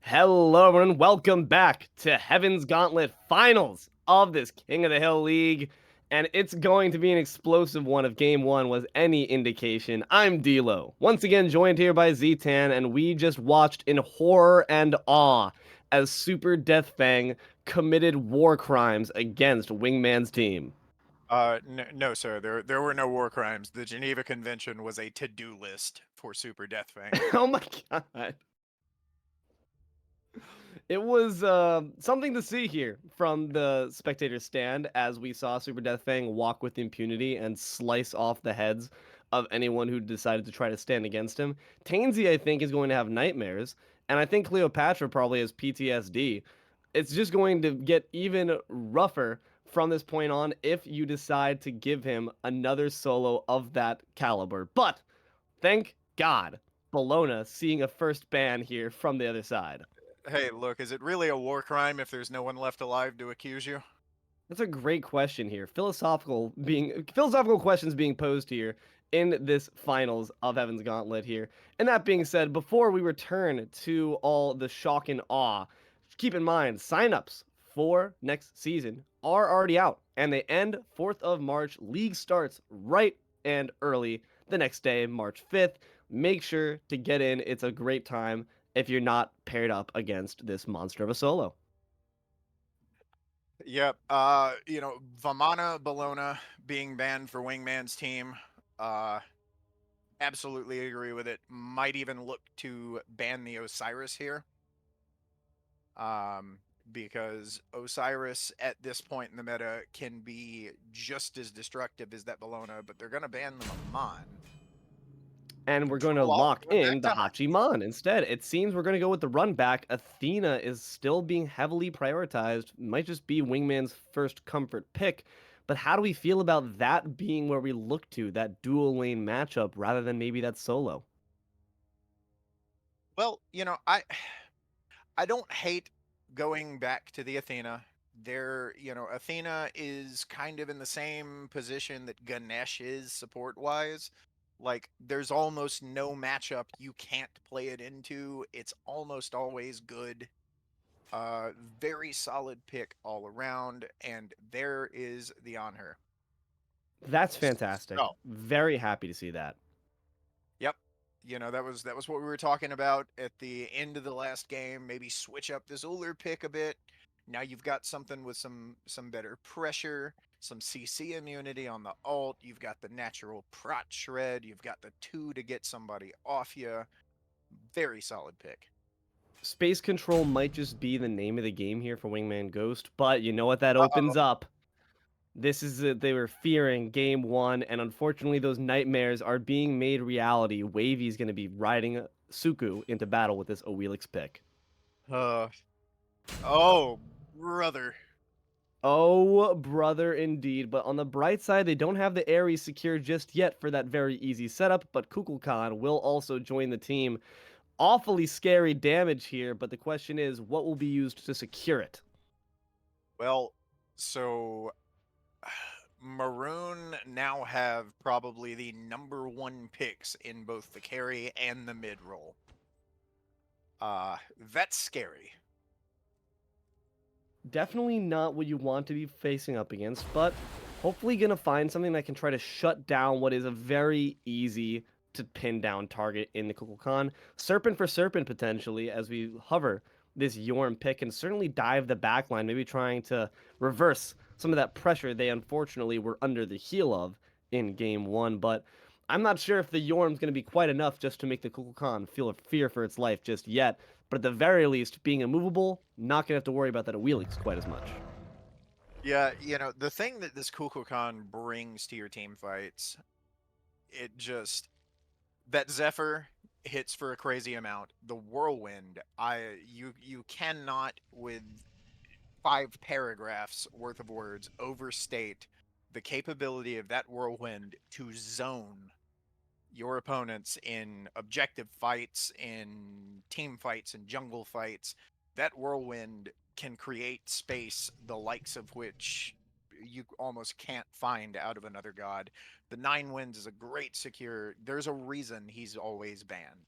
Hello, everyone. Welcome back to Heaven's Gauntlet Finals of this King of the Hill League. And it's going to be an explosive one if game one was any indication. I'm D'Lo, once again joined here by Ztan, and we just watched in horror and awe as Super Deathfang committed war crimes against Wingman's team. No, sir. There were no war crimes. The Geneva Convention was a to-do list for Super Deathfang. Oh my god. It was something to see here from the spectator stand as we saw Super Death Fang walk with impunity and slice off the heads of anyone who decided to try to stand against him. Tainsy, I think, is going to have nightmares, and I think Cleopatra probably has PTSD. It's just going to get even rougher from this point on if you decide to give him another solo of that caliber. But thank God, Bologna seeing a first ban here from the other side. Hey, look, is it really a war crime if there's no one left alive to accuse you? That's a great question here. Philosophical questions being posed here in this finals of Heaven's Gauntlet here. And that being said, before we return to all the shock and awe, keep in mind signups for next season are already out and they end 4th of March. League starts right and early the next day, March 5th. Make sure to get in. It's a great time if you're not paired up against this monster of a solo. Yep. Vamana Bologna being banned for Wingman's team. Uh, Absolutely agree with it. Might even look to ban the Osiris here. Um, because Osiris at this point in the meta can be just as destructive as that Bologna, but they're gonna ban the Maman. And we're going to Control alt, lock going back in the to Hachi. Hachiman instead. It seems we're going to go with the run back. Athena is still being heavily prioritized. Might just be Wingman's first comfort pick. But how do we feel about that being where we look to, that dual lane matchup, rather than maybe that solo? Well, I don't hate going back to the Athena. Athena is kind of in the same position that Ganesh is support wise. Like, there's almost no matchup you can't play it into. It's almost always good. Very solid pick all around, and there is the on her. That's fantastic. So, Very happy to see that. yep. That was what we were talking about at the end of the last game. Maybe switch up this Uller pick a bit. Now you've got something with some better pressure, some CC immunity on the alt. You've got the natural prot shred. You've got the 2 to get somebody off you. Very solid pick. Space control might just be the name of the game here for Wingman Ghost, but you know what that Uh-oh. opens up? This is they were fearing game one, and unfortunately, those nightmares are being made reality. Wavy's going to be riding Suku into battle with this Owelix pick. Uh, oh, brother. Oh, brother, indeed. But on the bright side, they don't have the Ares secure just yet for that very easy setup, but Kukulkan will also join the team. Awfully scary damage here, but the question is, what will be used to secure it? Well, so Maroon now have probably the number one picks in both the carry and the mid roll. That's scary. Definitely not what you want to be facing up against, but hopefully gonna find something that can try to shut down what is a very easy to pin down target in the Kukulkan. Serpent for Serpent potentially as we hover this Yorm pick and certainly dive the backline, maybe trying to reverse some of that pressure they unfortunately were under the heel of in game one. But I'm not sure if the Yorm's going to be quite enough just to make the Kukulkan feel a fear for its life just yet. But at the very least, being immovable, not going to have to worry about that Wheelix quite as much. Yeah, the thing that this Kukulkan brings to your team fights, it just that Zephyr hits for a crazy amount. The whirlwind, you cannot with 5 paragraphs worth of words overstate the capability of that whirlwind to zone your opponents in objective fights, in team fights, in jungle fights. That whirlwind can create space the likes of which you almost can't find out of another god. The 9 winds is a great secure. There's a reason he's always banned.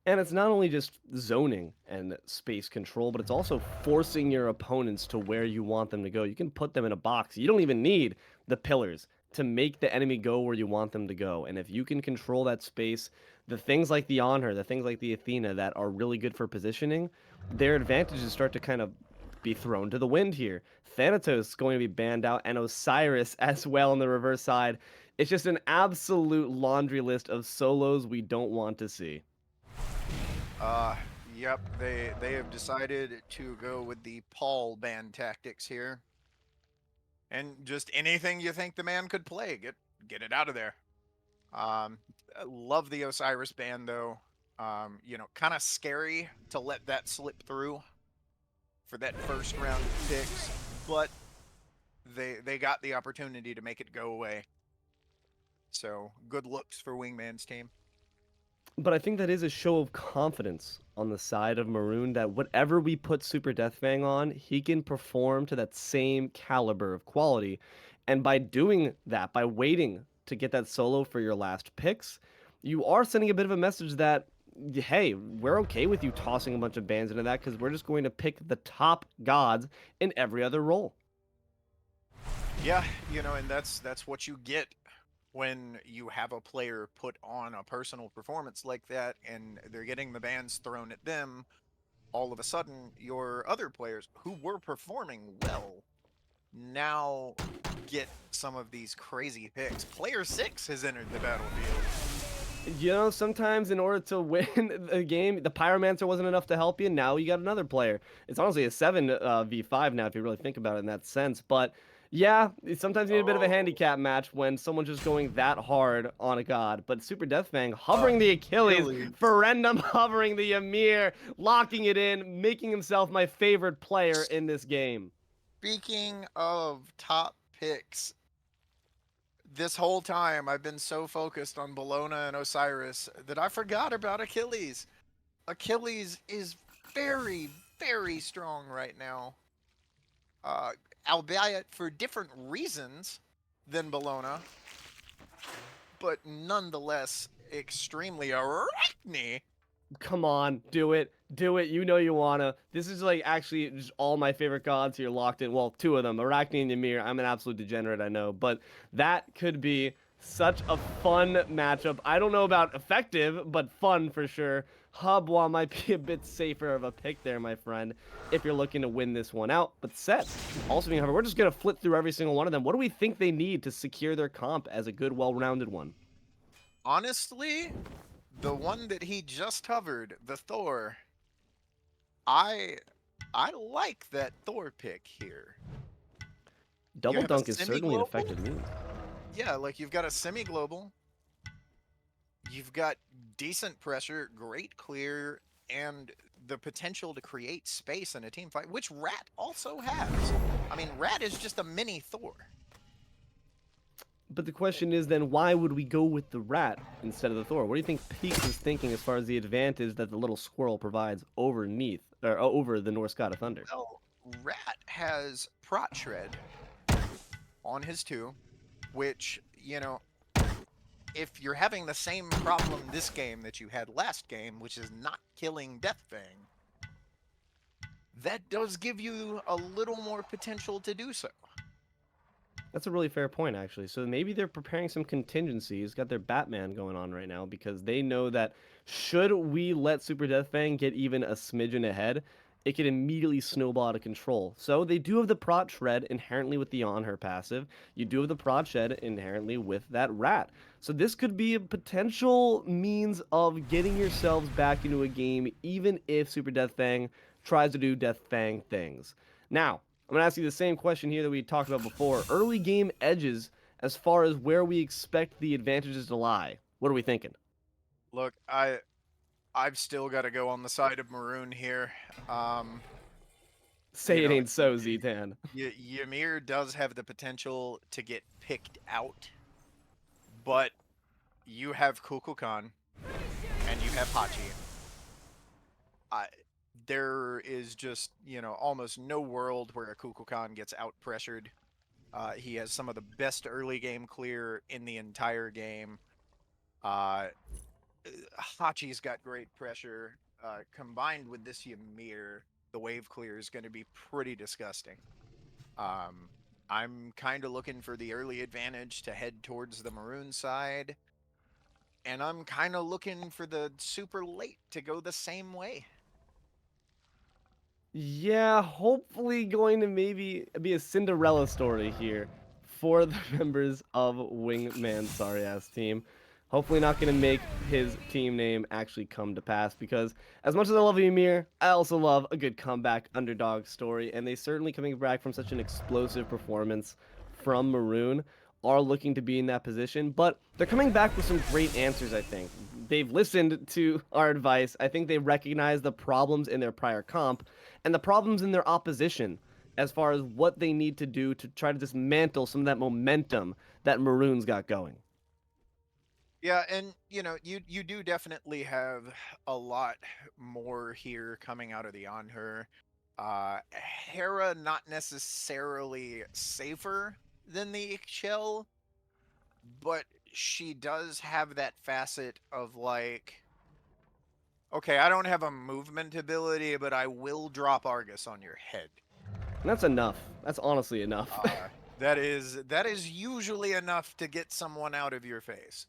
And it's not only just zoning and space control, but it's also forcing your opponents to where you want them to go. You can put them in a box. You don't even need the pillars to make the enemy go where you want them to go. And if you can control that space, the things like the Honor, the things like the Athena that are really good for positioning, their advantages start to kind of be thrown to the wind here. Thanatos is going to be banned out, and Osiris as well on the reverse side. It's just an absolute laundry list of solos we don't want to see. Yep, they have decided to go with the Paul ban tactics here. And just anything you think the man could play, get it out of there. I love the Osiris ban though. You know, kind of scary to let that slip through for that first round of picks, but they got the opportunity to make it go away. So good looks for Wingman's team. But I think that is a show of confidence on the side of Maroon that whatever we put Super Deathfang on, he can perform to that same caliber of quality. And by doing that, by waiting to get that solo for your last picks, you are sending a bit of a message that, hey, we're okay with you tossing a bunch of bans into that because we're just going to pick the top gods in every other role. Yeah, you know, and that's what you get when you have a player put on a personal performance like that and they're getting the bans thrown at them. All of a sudden, your other players who were performing well now get some of these crazy picks. Player 6 has entered the battlefield. You know, sometimes in order to win the game, the Pyromancer wasn't enough to help you. Now you got another player. It's honestly a 7v5 now, if you really think about it in that sense. But yeah, sometimes you need a bit of a Oh, handicap match when someone's just going that hard on a god. But Super Deathfang hovering the Achilles, Achilles. Ferendum hovering the Ymir, locking it in, making himself my favorite player in this game. Speaking of top picks, this whole time I've been so focused on Bologna and Osiris that I forgot about Achilles. Achilles is very, very strong right now. Uh, Albeit for different reasons than Bologna, but nonetheless extremely arachne. Come on, do it. Do it. You know you wanna. This is like actually just all my favorite gods here locked in. Well, two of them, Arachne and Ymir. I'm an absolute degenerate, I know, but that could be such a fun matchup. I don't know about effective, but fun for sure. Hubwa might be a bit safer of a pick there, my friend, if you're looking to win this one out. But Set, also being however, we're just gonna flip through every single one of them. What do we think they need to secure their comp as a good, well-rounded one? Honestly, the one that he just covered, the Thor, I I like that Thor pick here. You Double have a dunk is certainly an semi-global? effective means. Yeah, like you've got a semi-global, you've got decent pressure, great clear, and the potential to create space in a team fight, which Rat also has. I mean, Rat is just a mini Thor. But the question is then, why would we go with the rat instead of the Thor? What do you think Peaks is thinking as far as the advantage that the little squirrel provides over the Norse God of Thunder? Well, Rat has Prot Shred on his 2, which, you know, if you're having the same problem this game that you had last game, which is not killing Deathfang, that does give you a little more potential to do so. That's a really fair point, actually. So maybe they're preparing some contingencies, got their Batman going on right now, because they know that should we let Super Deathfang get even a smidgen ahead, it could immediately snowball out of control. So they do have the Prot Shred inherently with the On Her passive. You do have the Prot Shred inherently with that Rat. So this could be a potential means of getting yourselves back into a game, even if Super Deathfang tries to do Deathfang things. Now, I'm going to ask you the same question here that we talked about before. Early game edges as far as where we expect the advantages to lie. What are we thinking? Look, I've still got to go on the side of Maroon here. Um, you Say it know, ain't so, Zetan. Ymir does have the potential to get picked out, but you have Kukulkan and you have Hachi. I, there is just, you know, almost no world where a Kukulkan gets out pressured. He has some of the best early game clear in the entire game. Uh, Hachi's got great pressure. Combined with this Ymir, the wave clear is going to be pretty disgusting. Um, I'm kind of looking for the early advantage to head towards the Maroon side, and I'm kind of looking for the super late to go the same way. Yeah, hopefully going to maybe be a Cinderella story here for the members of Wingman's sorry ass team. Hopefully not going to make his team name actually come to pass because as much as I love Ymir, I also love a good comeback underdog story, and they certainly coming back from such an explosive performance from Maroon are looking to be in that position, but they're coming back with some great answers, I think. They've listened to our advice. I think they recognize the problems in their prior comp and the problems in their opposition as far as what they need to do to try to dismantle some of that momentum that Maroon's got going. Yeah, and you do definitely have a lot more here coming out of the on her. Hera not necessarily safer than the Shell, but she does have that facet of like, okay, I don't have a movement ability, but I will drop Argus on your head. And that's enough. That's honestly enough. That is usually enough to get someone out of your face.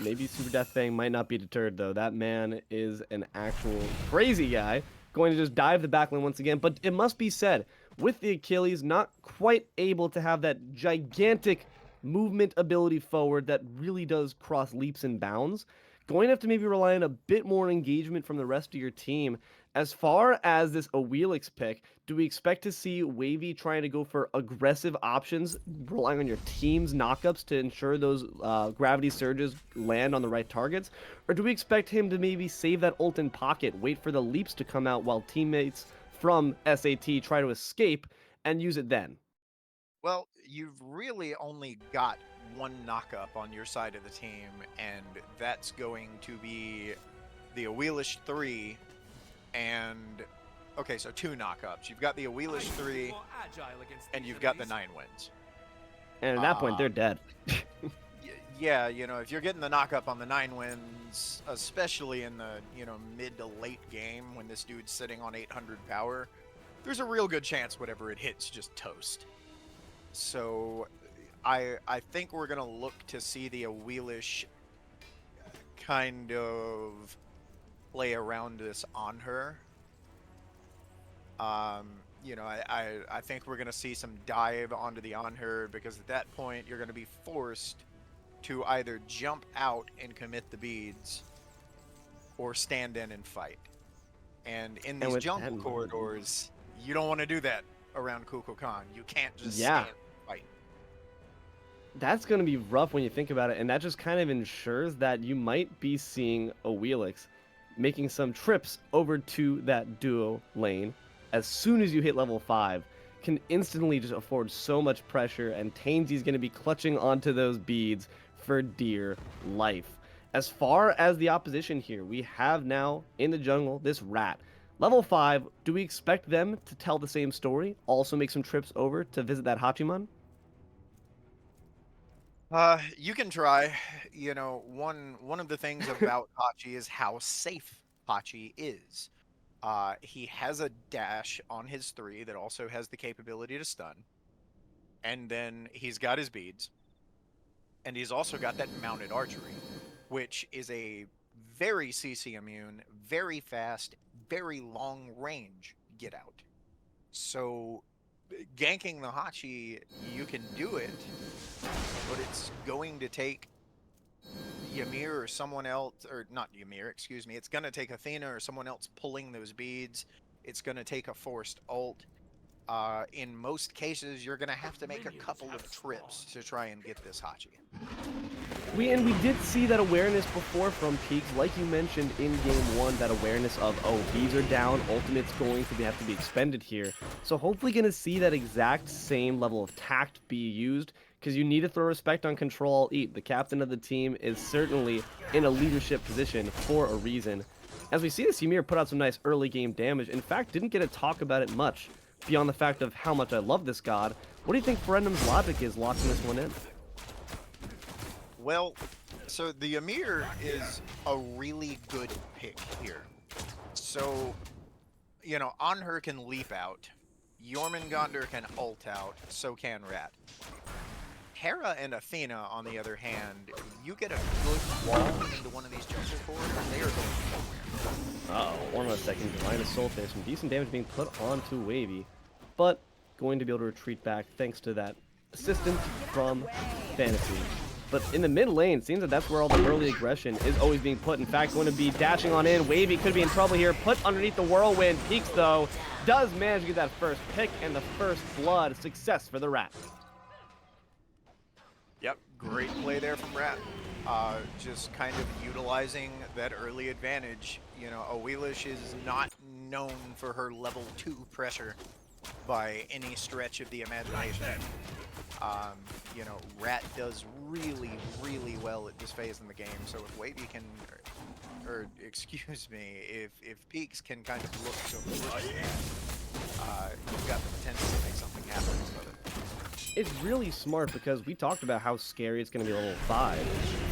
Maybe Super Death Fang might not be deterred, though. That man is an actual crazy guy, going to just dive the backline once again. But it must be said, with the Achilles not quite able to have that gigantic movement ability forward that really does cross leaps and bounds, going to have to maybe rely on a bit more engagement from the rest of your team. As far as this Awilix pick, do we expect to see Wavy trying to go for aggressive options, relying on your team's knockups to ensure those gravity surges land on the right targets? Or do we expect him to maybe save that ult in pocket, wait for the leaps to come out while teammates from SAT try to escape and use it then? Well, you've really only got one knockup on your side of the team, and that's going to be the Awelish 3 and okay, so two knockups. You've got the Awelish 3 and you've got the 9 wins. And at that point, they're dead. Yeah, if you're getting the knockup on the 9 wins, especially in the, mid to late game when this dude's sitting on 800 power, there's a real good chance whatever it hits just toast. So I think we're going to look to see the Awelish kind of play around this on her. I think we're going to see some dive onto the on her because at that point you're going to be forced to either jump out and commit the beads or stand in and fight. And in these jungle corridors, you don't want to do that around Kukulkan. You can't just stand and fight. That's going to be rough when you think about it, and that just kind of ensures that you might be seeing Awilix making some trips over to that duo lane as soon as you hit level 5, can instantly just afford so much pressure, and Tainsy's going to be clutching onto those beads for dear life. As far as the opposition here, we have now in the jungle this rat. Level 5, do we expect them to tell the same story? Also make some trips over to visit that Hachiman? You can try. One of the things about Hachi is how safe Hachi is. He has a dash on his 3 that also has the capability to stun. And then he's got his beads. And he's also got that mounted archery, which is a very CC immune, very fast, very long range get out. So ganking the Hachi, you can do it, but it's going to take Ymir or someone else, or not Ymir, excuse me. It's going to take Athena or someone else pulling those beads. It's going to take a forced ult. In most cases, you're going to have to make a couple of trips to try and get this Hachi. We did see that awareness before from Peaks, like you mentioned in game 1, that awareness of, oh, bees are down, ultimate's going to have to be expended here. So hopefully going to see that exact same level of tact be used, because you need to throw respect on Control Alt Eat. The captain of the team is certainly in a leadership position for a reason. As we see this, Ymir put out some nice early game damage. In fact, didn't get to talk about it much, beyond the fact of how much I love this god. What do you think Ferendum's logic is locking this one in? Well, So the Ymir is a really good pick here. So, you know, Anhur can leap out. Jormungandr can ult out. So can Rat. Hera and Athena, on the other hand, you get a good wall into one of these jungle cores, they are going nowhere. Uh-oh, 1 second. Line of Soul Finish. Some decent damage being put onto Wavy, but going to be able to retreat back thanks to that assistance from Fantasy. But in the mid lane, seems that that's where all the early aggression is always being put. In fact, going to be dashing on in. Wavy could be in trouble here. Put underneath the whirlwind. Peaks, though, does manage to get that first pick and the first blood. Success for the Rat. Yep, great play there from Rat. Just kind of utilizing that early advantage. You know, Awelish is not known for her level 2 pressure by any stretch of the imagination. You know, Rat does really, really well at this phase in the game, so if Wavy can, or excuse me, if Peaks can kind of look to push that, you've got the potential to make something happen with it. It's really smart because we talked about how scary it's going to be level 5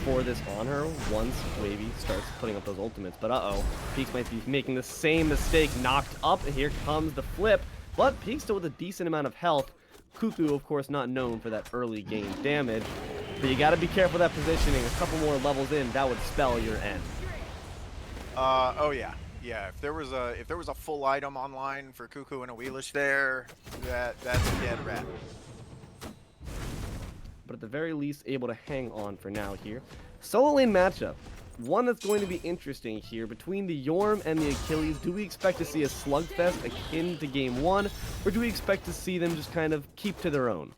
for this on her once Wavy starts putting up those ultimates. But uh-oh, Peaks might be making the same mistake. Knocked up, and here comes the flip. But Peaks still with a decent amount of health. Cuckoo, of course, not known for that early game damage. But you got to be careful of that positioning. A couple more levels in, that would spell your end. Oh yeah. Yeah, if there was a full item online for Cuckoo and Awelish there, that's a dead Rat. But at the very least, able to hang on for now here. Solo lane matchup. One that's going to be interesting here between the Yorm and the Achilles. Do we expect to see a slugfest akin to game 1, or do we expect to see them just kind of keep to their own?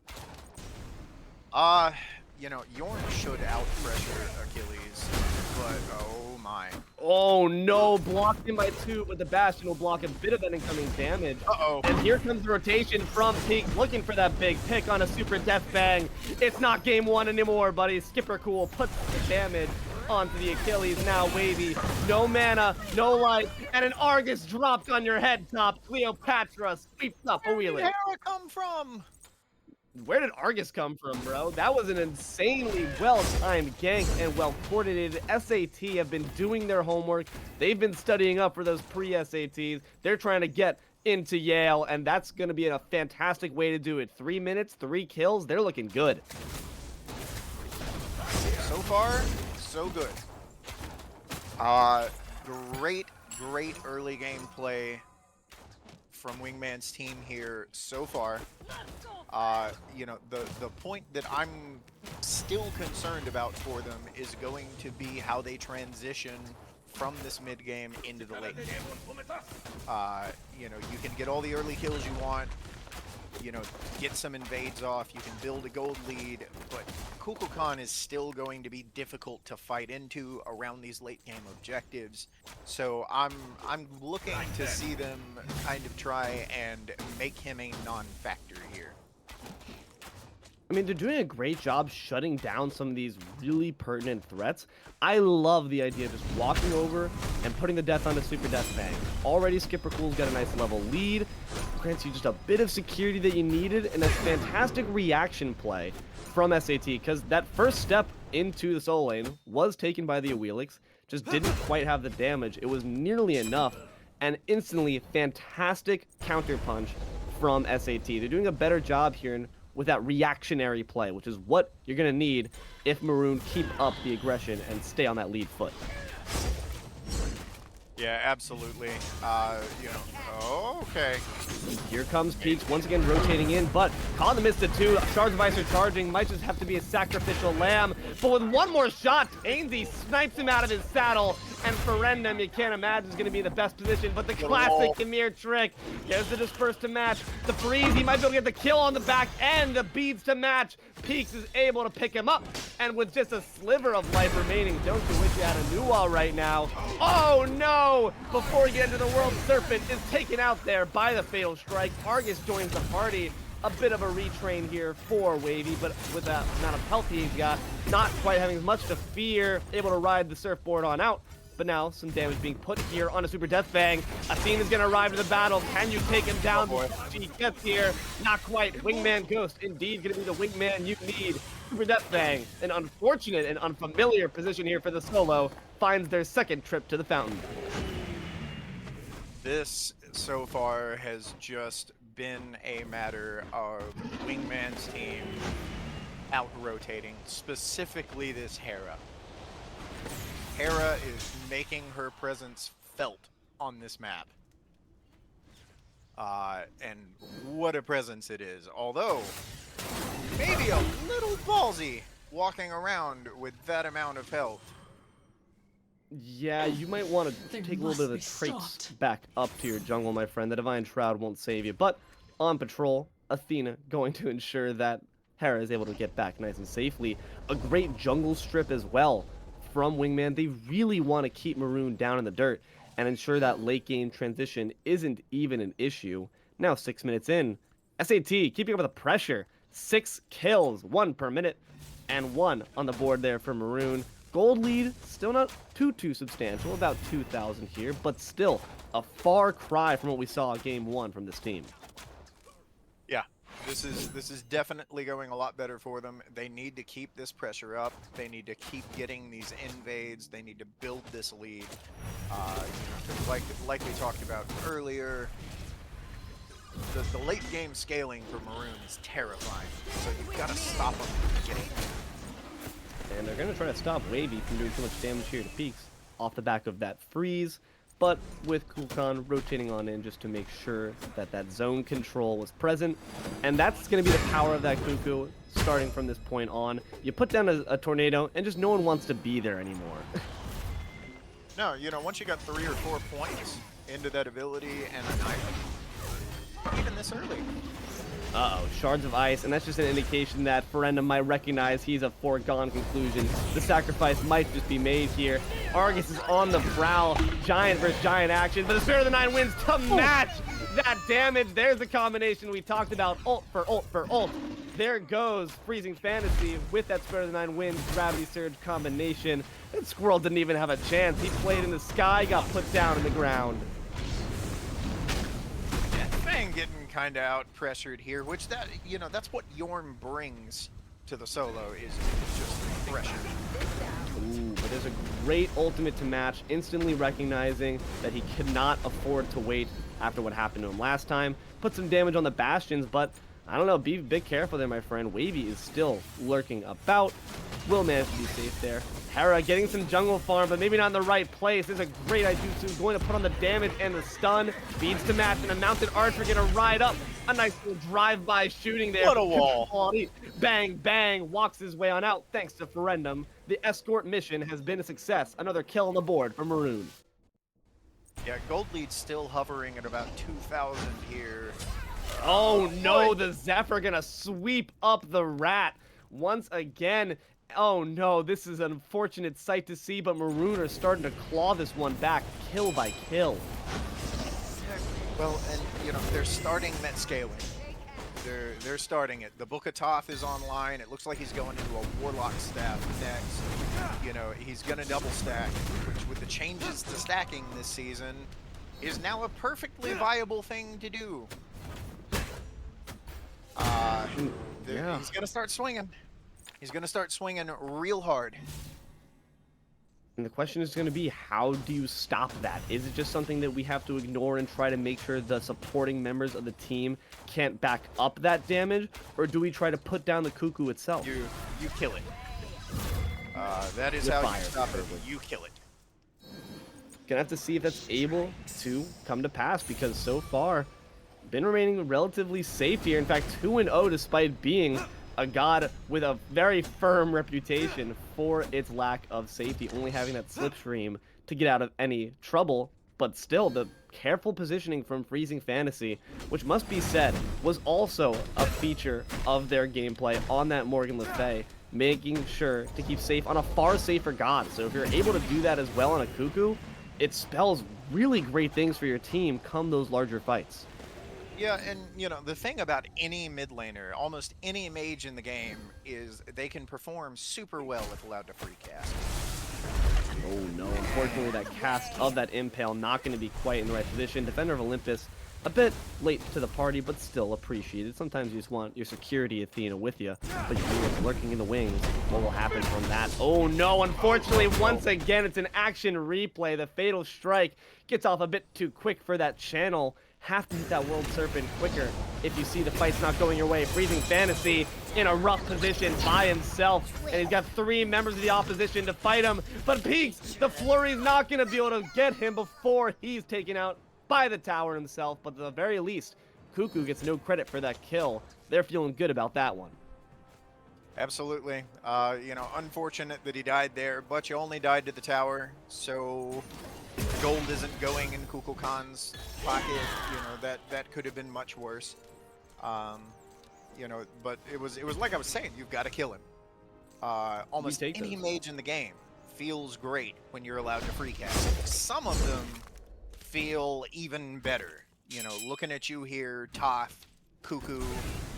You know, Yorm should out-pressure Achilles, but oh my. Oh no, blocked in by 2, but the Bastion will block a bit of that incoming damage. Uh-oh. And here comes the rotation from Peaks, looking for that big pick on a super death bang. It's not game 1 anymore, buddy. Skipper Cool puts the damage onto the Achilles. Now Wavy, no mana, no life, and an Argus dropped on your head top. Cleopatra sweeps up a wheelie. Where did Hera come from? Where did Argus come from, bro? That was an insanely well-timed gank and well-coordinated. SAT have been doing their homework. They've been studying up for those pre-SATs. They're trying to get into Yale, and that's going to be a fantastic way to do it. 3 minutes, 3 kills. They're looking good. So far, so good. Great early game play from Wingman's team here so far. You know, the point that I'm still concerned about for them is going to be how they transition from this mid game into the late game. You know, you can get all the early kills you want, you know, get some invades off, you can build a gold lead, but Kukulkan is still going to be difficult to fight into around these late game objectives. So I'm looking to see them kind of try and make him a non-factor here. I mean, they're doing a great job shutting down some of these really pertinent threats. I love the idea of just walking over and putting the death onto Super Death Bang. Already Skipper Cool's got a nice level lead, grants you just a bit of security that you needed, and a fantastic reaction play from SAT, because that first step into the solo lane was taken by the Awelix, just didn't quite have the damage. It was nearly enough, and instantly fantastic counterpunch from SAT. They're doing a better job here with that reactionary play, which is what you're going to need if Maroon keep up the aggression and stay on that lead foot. Yeah, absolutely. You know, okay. Here comes Peaks, once again rotating in, but caught in the midst of 2. Shards of Ice are charging, might just have to be a sacrificial lamb, but with one more shot, Tainsy snipes him out of his saddle, and Ferendum, you can't imagine, is going to be in the best position, but the classic Ymir trick. Here's the disperse to match. The freeze, he might be able to get the kill on the back end. The beads to match. Peaks is able to pick him up, and with just a sliver of life remaining, don't you wish you had a new wall right now? Oh no! Before you get into the World Serpent is taken out there by the Fatal Strike. Argus joins the party. A bit of a retrain here for Wavy, but with that amount of health he's got, not quite having as much to fear, able to ride the surfboard on out. But now some damage being put here on a Super Death Bang. Athena's gonna arrive to the battle. Can you take him down before she gets here? Not quite. Wingman Ghost, indeed gonna be the wingman you need Super Death Fang, an unfortunate and unfamiliar position here for the solo, finds their second trip to the fountain. This so far has just been a matter of Wingman's team out-rotating, specifically this Hera. Hera is making her presence felt on this map. And what a presence it is. Although, maybe a little ballsy walking around with that amount of health. Yeah, you might want to take a little bit of the traits back up to your jungle, my friend. The Divine Shroud won't save you. But on patrol, Athena going to ensure that Hera is able to get back nice and safely. A great jungle strip as well from Wingman. They really want to keep Maroon down in the dirt and ensure that late game transition isn't even an issue. Now 6 minutes in, SAT keeping up with the pressure. 6 kills, 1 per minute, and 1 on the board there for Maroon. Gold lead, still not too substantial, about 2,000 here, but still a far cry from what we saw game 1 from this team. Yeah, this is definitely going a lot better for them. They need to keep this pressure up. They need to keep getting these invades. They need to build this lead. Like we talked about earlier, the late game scaling for Maroon is terrifying. So you've got to stop them from getting. And they're going to try to stop Wavy from doing too much damage here to Peaks off the back of that freeze. But with Kukulkan rotating on in just to make sure that that zone control was present. And that's going to be the power of that Cuckoo starting from this point on. You put down a tornado and just no one wants to be there anymore. No, once you got 3 or 4 points into that ability and an item, even this early. Uh-oh, shards of ice, and that's just an indication that Ferenda might recognize he's a foregone conclusion. The sacrifice might just be made here. Argus is on the prowl, giant versus giant action, but the Spirit of the Nine wins to match that damage. There's the combination we talked about, ult for ult for ult. There goes Freezing Fantasy with that Spirit of the Nine wins Gravity Surge combination. And Squirrel didn't even have a chance. He played in the sky, got put down in the ground. Getting kind of out pressured here, which that's what Yorm brings to the solo is just pressure. Ooh, but there's a great ultimate to match, instantly recognizing that he cannot afford to wait after what happened to him last time. Put some damage on the bastions, but I don't know, be a bit careful there, my friend. Wavy is still lurking about. Will manage to be safe there. Hera getting some jungle farm, but maybe not in the right place. There's a great Ijutsu going to put on the damage and the stun. Beads to match, and a mounted archer going to ride up. A nice little drive-by shooting there. What a wall. Bang, bang, walks his way on out thanks to Ferendum. The escort mission has been a success. Another kill on the board for Maroon. Yeah, gold lead still hovering at about 2,000 here. Oh no, the Zephyr going to sweep up the rat once again. Oh no, this is an unfortunate sight to see, but Maroon are starting to claw this one back, kill by kill. Well, and they're starting that scaling. They're starting it. The Book of Thoth is online. It looks like he's going into a Warlock staff next. He's gonna double stack, which with the changes to stacking this season is now a perfectly viable thing to do. He's gonna start swinging. He's going to start swinging real hard. And the question is going to be, how do you stop that? Is it just something that we have to ignore and try to make sure the supporting members of the team can't back up that damage? Or do we try to put down the Cuckoo itself? You kill it. That is how you stop it. You kill it. Gonna have to see if that's able to come to pass, because so far, been remaining relatively safe here. In fact, 2-0 despite being a god with a very firm reputation for its lack of safety, only having that slipstream to get out of any trouble. But still, the careful positioning from Freezing Fantasy, which must be said, was also a feature of their gameplay on that Morgan Le Fay, making sure to keep safe on a far safer god. So if you're able to do that as well on a Cuckoo, it spells really great things for your team come those larger fights. Yeah, and the thing about any mid laner, almost any mage in the game, is they can perform super well if allowed to free cast. Oh no, unfortunately that cast of that Impale not going to be quite in the right position. Defender of Olympus A bit late to the party, but still appreciated. Sometimes you just want your security Athena with you, but you know it's lurking in the wings. What will happen from that? Oh no, unfortunately, once again, it's an action replay. The Fatal Strike gets off a bit too quick for that channel. Have to hit that World Serpent quicker if you see the fight's not going your way. Freezing Fantasy in a rough position by himself, and he's got 3 members of the opposition to fight him. But Peaks, the Flurry's not going to be able to get him before he's taken out by the tower himself, but at the very least, Cuckoo gets no credit for that kill. They're feeling good about that one. Absolutely. You know, unfortunate that he died there, but you only died to the tower, so gold isn't going in Kukulkan's pocket. You know, that could have been much worse. You know, but it was like I was saying, you've got to kill him. Almost any mage in the game feels great when you're allowed to free cast. Some of them feel even better. You know, looking at you here, Toth, Cuckoo,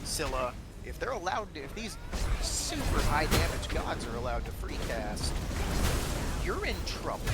Scylla, if they're allowed to, if these super high damage gods are allowed to free cast, you're in trouble.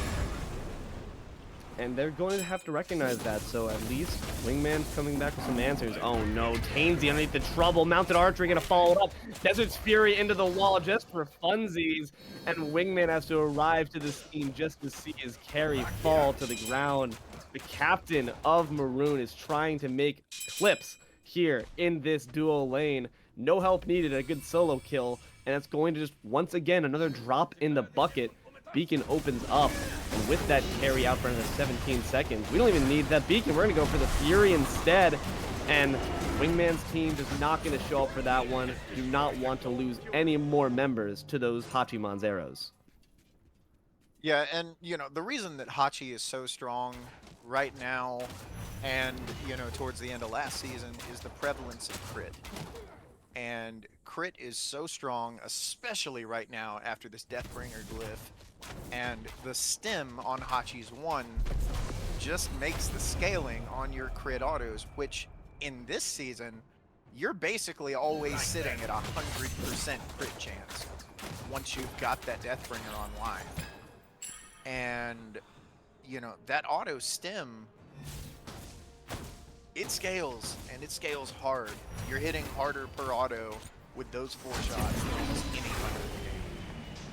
And they're going to have to recognize that, so at least Wingman's coming back with some answers. Oh no, Tainsy underneath the trouble. Mounted Archery gonna follow it up. Desert's Fury into the wall just for funsies. And Wingman has to arrive to the scene just to see his carry fall to the ground. The captain of Maroon is trying to make clips here in this duo lane. No help needed, a good solo kill. And it's going to just, once again, another drop in the bucket. Beacon opens up, and with that carry out for another 17 seconds, we don't even need that Beacon. We're going to go for the Fury instead, and Wingman's team is not going to show up for that one. Do not want to lose any more members to those Hachiman's arrows. Yeah, and, you know, the reason that Hachi is so strong right now and, you know, towards the end of last season is the prevalence of crit. And crit is so strong, especially right now after this Deathbringer glyph. And the stem on Hachi's 1 just makes the scaling on your crit autos, which in this season, you're basically always sitting at 100% crit chance once you've got that Deathbringer online. And, you know, that auto stem, it scales, and it scales hard. You're hitting harder per auto with those 4 shots than almost any hunter in the game.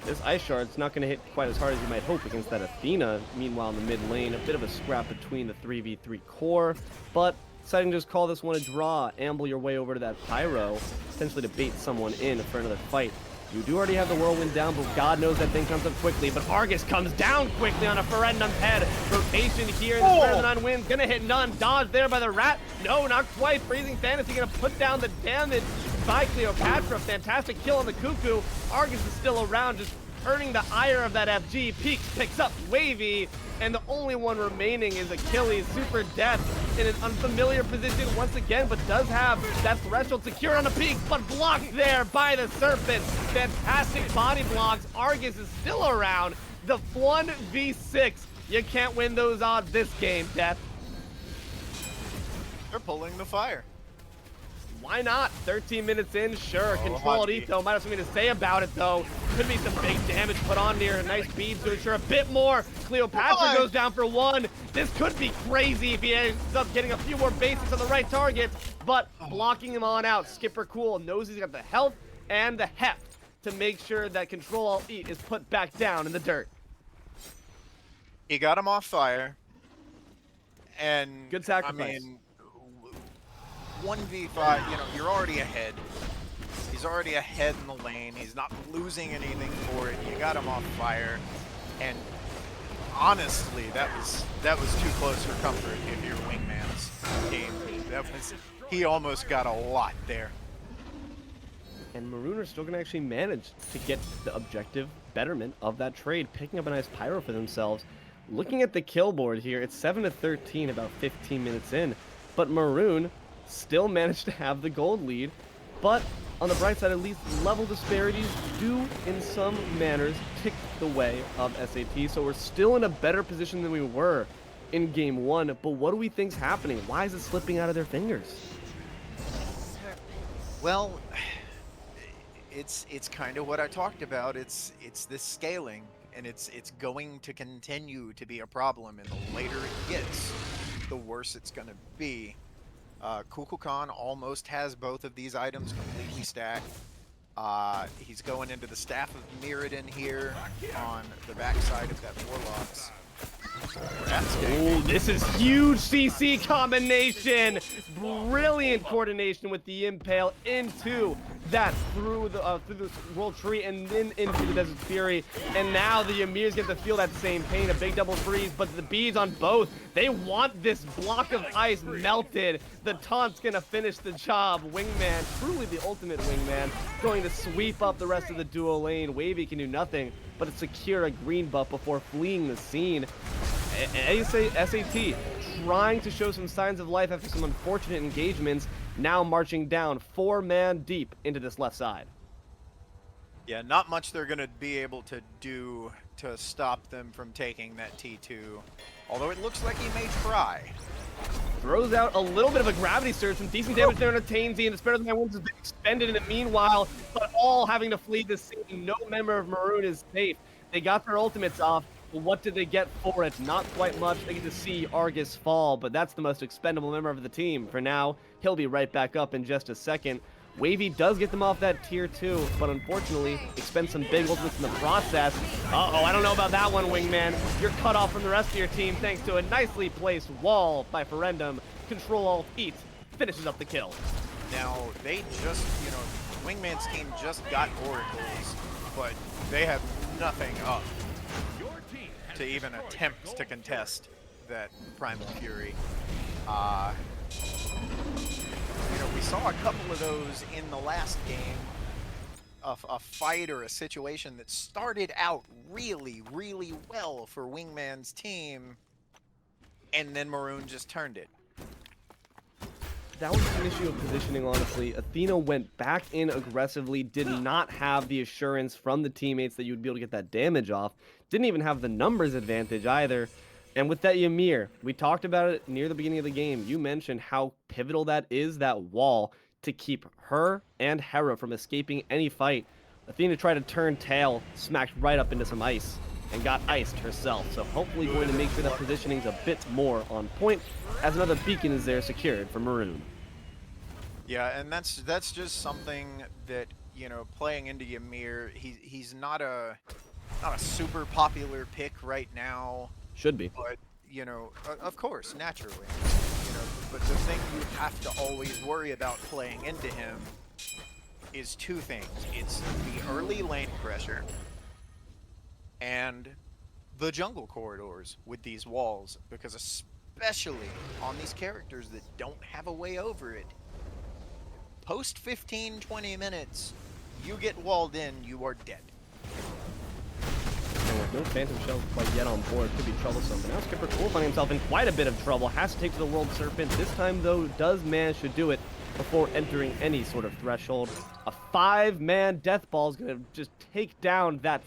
This Ice Shard's not going to hit quite as hard as you might hope against that Athena. Meanwhile, in the mid lane, a bit of a scrap between the 3v3 core, but deciding to just call this one a draw, amble your way over to that Pyro, potentially to bait someone in for another fight. You do already have the Whirlwind down, but God knows that thing comes up quickly. But Argus comes down quickly on a Ferendum's head. Rotation here, and the Spirit of the Nun wins. Gonna hit none. Dodge there by the Rat. No, not quite. Freezing Fantasy gonna put down the damage by Cleopatra. Fantastic kill on the Cuckoo. Argus is still around, just earning the ire of that FG. Peaks picks up Wavy, and the only one remaining is Achilles. Super Death in an unfamiliar position once again, but does have that threshold secured on the Peak, but blocked there by the Serpent. Fantastic body blocks. Argus is still around. The 1v6. You can't win those odds this game, Death. They're pulling the fire. Why not? 13 minutes in, sure. Controlled Etho. Might have something to say about it, though. Could be some big damage put on here. Nice bead to ensure a bit more. Cleopatra goes down for 1. This could be crazy if he ends up getting a few more basics on the right targets, but blocking him on out. Skipper Cool knows he's got the health and the heft to make sure that Control Alt Eat is put back down in the dirt. He got him off fire. And good sacrifice. I mean, 1v5, you know, you're already ahead. He's already ahead in the lane. He's not losing anything for it. You got him off fire. And honestly, that was too close for comfort if you're Wingman's game. He almost got a lot there. And Maroon are still going to actually manage to get the objective betterment of that trade, picking up a nice Pyro for themselves. Looking at the kill board here, it's 7-13 about 15 minutes in, but Maroon still managed to have the gold lead. But on the bright side, at least level disparities do in some manners tick the way of SAT, so we're still in a better position than we were in game 1. But what do we think's happening? Why is it slipping out of their fingers? Well, it's kind of what I talked about. It's this scaling, and it's going to continue to be a problem, and the later it gets, the worse it's going to be. Kukulkan almost has both of these items completely stacked. He's going into the Staff of Mirrodin here on the backside of that Warlocks. Oh, this is huge CC combination. Brilliant coordination with the Impale into that through the World Tree and then into the Desert Fury. And now the Ymirs get to feel that same pain, a big double freeze, but the bees on both, they want this block of ice melted. The taunt's gonna finish the job. Wingman, truly the ultimate Wingman, going to sweep up the rest of the duo lane. Wavy can do nothing but secure a green buff before fleeing the scene. SAT trying to show some signs of life after some unfortunate engagements, now marching down 4-man deep into this left side. Yeah, not much they're going to be able to do to stop them from taking that T2, although it looks like he may try. Throws out a little bit of a gravity surge, some decent damage there on a Tainsy, and the Spirit of the Winds has been expended in the meanwhile, but all having to flee the scene. No member of Maroon is safe. They got their ultimates off. But what did they get for it? Not quite much. They get to see Argus fall, but that's the most expendable member of the team. For now, he'll be right back up in just a second. Wavy does get them off that tier 2, but unfortunately, expends some big ultimates in the process. Uh-oh, I don't know about that one, Wingman. You're cut off from the rest of your team thanks to a nicely placed wall by Ferendum. Control-Alt-Eat finishes up the kill. Now, they just, Wingman's team just got Oracles, but they have nothing up to even attempt to contest that Primal Fury. We saw a couple of those in the last game, a fight or a situation that started out really, really well for Wingman's team, and then Maroon just turned it. That was an issue of positioning, honestly. Athena went back in aggressively, did not have the assurance from the teammates that you would be able to get that damage off. Didn't even have the numbers advantage either. And with that Ymir, we talked about it near the beginning of the game. You mentioned how pivotal that is, that wall, to keep her and Hera from escaping any fight. Athena tried to turn tail, smacked right up into some ice, and got iced herself. So hopefully going to make sure that positioning's a bit more on point, as another beacon is there secured for Maroon. Yeah, and that's just something that, playing into Ymir, he's not a super popular pick right now. Should be. But, of course, naturally. But the thing you have to always worry about playing into him is two things. It's the early lane pressure and the jungle corridors with these walls, because especially on these characters that don't have a way over it, post 15-20 minutes, you get walled in, you are dead. And with no Phantom Shells quite yet on board, could be troublesome. But now Skipper Cool finding himself in quite a bit of trouble. Has to take to the World Serpent. This time, though, does manage to do it before entering any sort of threshold. A 5-man death ball is going to just take down that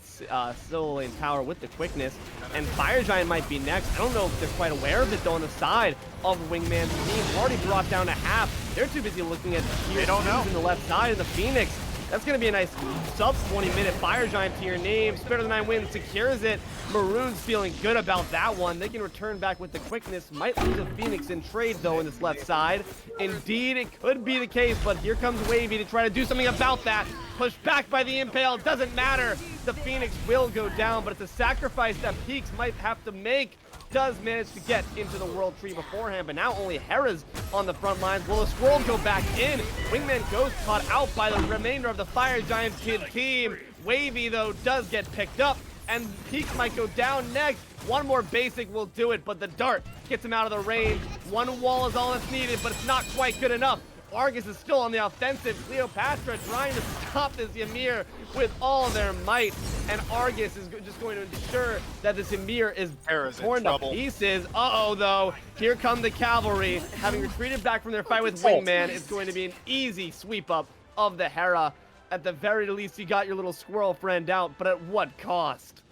solo lane tower with the quickness. And Fire Giant might be next. I don't know if they're quite aware of it, though, on the side of Wingman's team. Already brought down to half. They're too busy looking at tier 2s in the left side, and the Phoenix. That's going to be a nice sub-20-minute Fire Giant to your name. Spirit of the Nine Winds secures it. Maroon's feeling good about that one. They can return back with the quickness. Might lose a Phoenix in trade, though, in this left side. Indeed, it could be the case, but here comes Wavy to try to do something about that. Pushed back by the Impale. Doesn't matter. The Phoenix will go down, but it's a sacrifice that Peaks might have to make. Does manage to get into the World Tree beforehand, but now only Hera's on the front lines. Will the Squirrel go back in? Wingman goes caught out by the remainder of the Fire Giant Kid team. Wavy, though, does get picked up, and Peaks might go down next. One more basic will do it, but the dart gets him out of the range. One wall is all that's needed, but it's not quite good enough. Argus is still on the offensive. Cleopatra trying to stop this Ymir with all their might. And Argus is just going to ensure that this Ymir is torn to pieces. Uh-oh, though. Here come the cavalry. Having retreated back from their fight with Wingman, it's going to be an easy sweep up of the Hera. At the very least, you got your little squirrel friend out, but at what cost?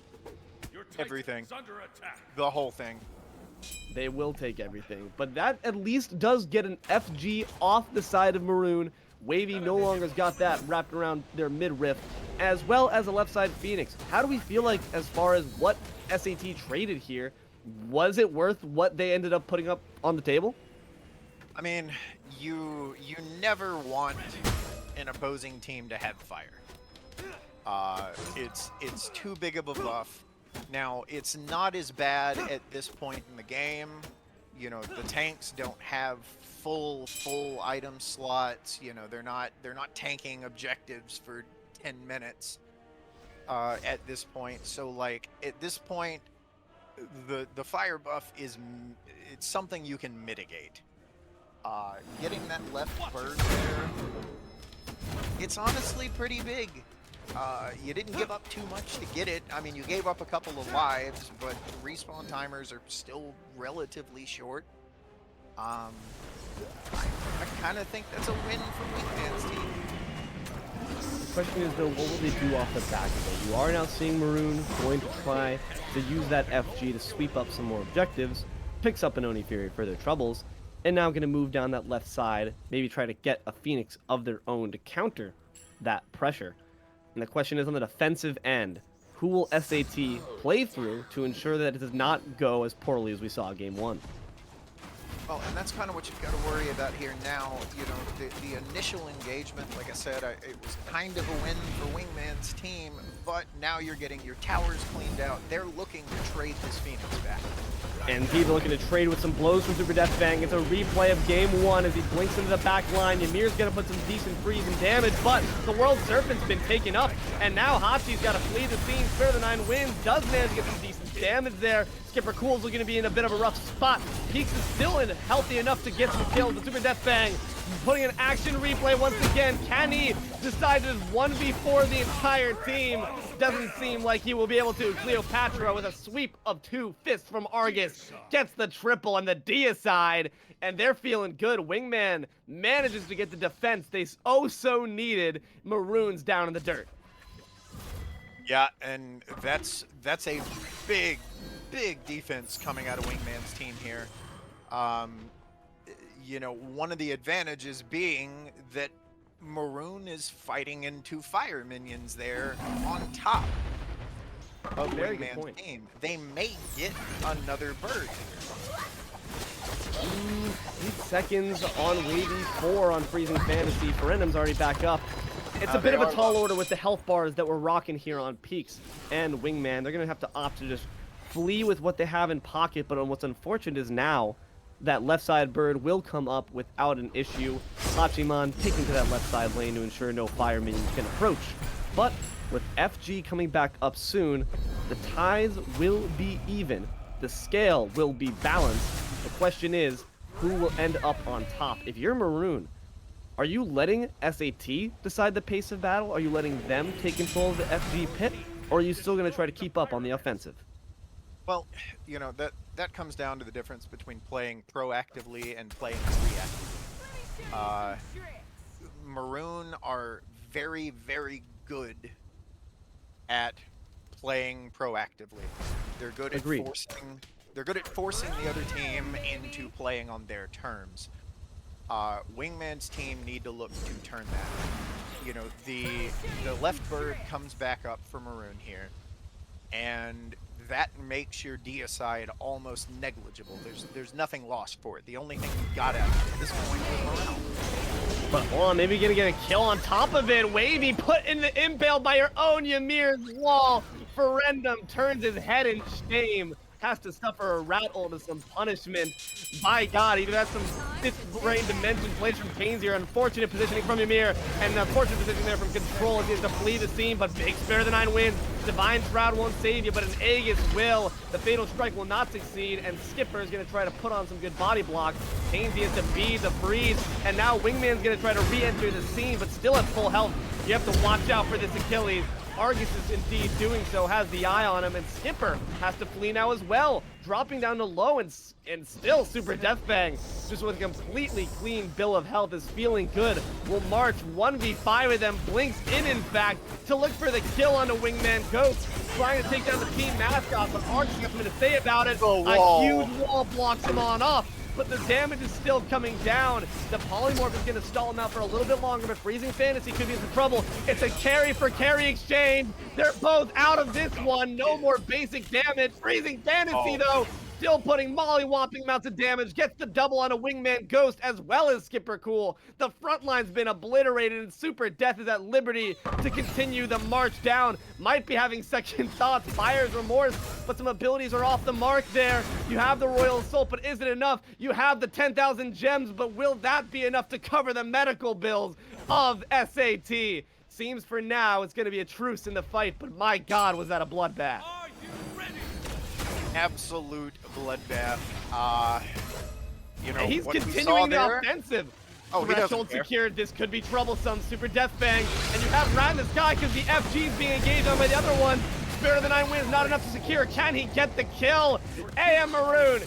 Everything. The whole thing. They will take everything, but that at least does get an FG off the side of Maroon. Wavy no longer's got that wrapped around their mid-rift, as well as a left side Phoenix. How do we feel like as far as what SAT traded here? Was it worth what they ended up putting up on the table? I mean, you never want an opposing team to have fire. It's too big of a buff. Now, it's not as bad at this point in the game. You know, the tanks don't have full item slots. You know, they're not tanking objectives for 10 minutes at this point. So like at this point, the fire buff it's something you can mitigate. Getting that left bird there, it's honestly pretty big. You didn't give up too much to get it. I mean, you gave up a couple of lives, but respawn timers are still relatively short. I kind of think that's a win for Wingman's team. The question is, though, what will they do off the back of it? You are now seeing Maroon going to try to use that FG to sweep up some more objectives, picks up an Oni Fury for their troubles, and now going to move down that left side, maybe try to get a Phoenix of their own to counter that pressure. And the question is, on the defensive end, who will SAT play through to ensure that it does not go as poorly as we saw in Game 1? Well, and that's kind of what you've got to worry about here now. You know, the initial engagement, like I said, it was kind of a win for Wingman's team, but now you're getting your towers cleaned out. They're looking to trade this Phoenix back. And Viva looking to trade with some blows from Super Death Fang. It's a replay of Game 1 as he blinks into the back line. Ymir's going to put some decent freezing damage, but the World Serpent's been taken up, and now Hachi's got to flee the scene. Spare the 9 wins, does manage to get some decent damage there. Skipper Cool's looking to be in a bit of a rough spot. Peaks is still healthy enough to get some kills, but Super Death Fang putting an action replay once again. Can he decide to 1v4 the entire team? Doesn't seem like he will be able to. Cleopatra with a sweep of 2 fists from Argus gets the triple on the Deicide, and they're feeling good. Wingman manages to get the defense they so needed. Maroon's down in the dirt. Yeah, and that's a big defense coming out of Wingman's team here. You know, one of the advantages being that Maroon is fighting into fire minions there on top of Wingman's team. They may get another bird. 8 seconds on Wavy 4 on Freezing Fantasy. Ferendum's already back up. It's a bit of a tall order with the health bars that we're rocking here on Peaks and Wingman. They're going to have to opt to just flee with what they have in pocket, but what's unfortunate is now that left side bird will come up without an issue. Hachiman taking to that left side lane to ensure no fire minions can approach. But with FG coming back up soon, the ties will be even. The scale will be balanced. The question is, who will end up on top? If you're Maroon, are you letting SAT decide the pace of battle? Are you letting them take control of the FG pit? Or are you still going to try to keep up on the offensive? Well, you know, that comes down to the difference between playing proactively and playing reactively. Maroon are very good at playing proactively. They're good at forcing the other team into playing on their terms. Wingman's team need to look to turn that. You know, the left bird comes back up for Maroon here, and that makes your Deicide almost negligible. There's nothing lost for it. The only thing you got out of it at this point is morale. But hold on, maybe gonna get a kill on top of it. Wavy put in the impale by your own Ymir's wall. Ferendum turns his head in shame. Has to suffer a rattle to some punishment. By God, even has some fifth brain dimension plays from Canes here. Unfortunate positioning from Ymir, and an unfortunate position there from Control as he has to flee the scene, but big spare the 9 wins. Divine Shroud won't save you, but an Aegis will. The Fatal Strike will not succeed, and Skipper is going to try to put on some good body blocks. Canes has to bead the freeze, and now Wingman's going to try to re-enter the scene, but still at full health. You have to watch out for this Achilles. Argus is indeed doing so, has the eye on him, and Skipper has to flee now as well, dropping down to low, and still Super Death Fang, just with a completely clean bill of health, is feeling good. Will march 1v5 with them, blinks in fact, to look for the kill on the Wingman Ghost, trying to take down the team mascot, but Argus has something to say about it. A huge wall blocks him on off. But the damage is still coming down. The Polymorph is going to stall him out for a little bit longer, but Freezing Fantasy could be in some trouble. It's a carry for carry exchange. They're both out of this one. No more basic damage. Freezing Fantasy, though, still putting molly-whopping amounts of damage, gets the double on a Wingman Ghost as well as Skipper Cool. The front line's been obliterated, and Super Death is at liberty to continue the march down. Might be having second thoughts, buyer's remorse, but some abilities are off the mark there. You have the Royal Assault, but is it enough? You have the 10,000 gems, but will that be enough to cover the medical bills of SAT? Seems for now it's going to be a truce in the fight, but my god, was that a bloodbath. Absolute bloodbath. You know, And he's what we saw continuing the there. offensive. Oh, he doesn't Threshold care. secured. This could be troublesome. Super Death Fang. And you have Rat in the sky because the FG's being engaged on by the other one. Spirit of the Nine Winds not enough to secure. Can he get the kill? AM Maroon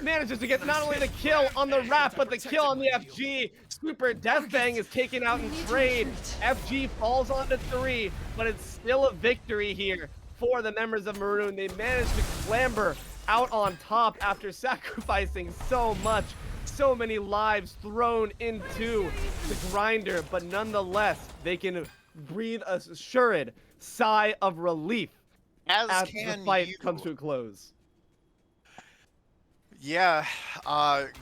manages to get not only the kill on the Rat, but the kill on the FG. Super Death Fang is taken out in trade. FG falls onto 3, but it's still a victory here for the members of Maroon. They managed to clamber out on top after sacrificing so much. So many lives thrown into the grinder, but nonetheless, they can breathe a assured sigh of relief As as the can fight you. comes to a close. Yeah,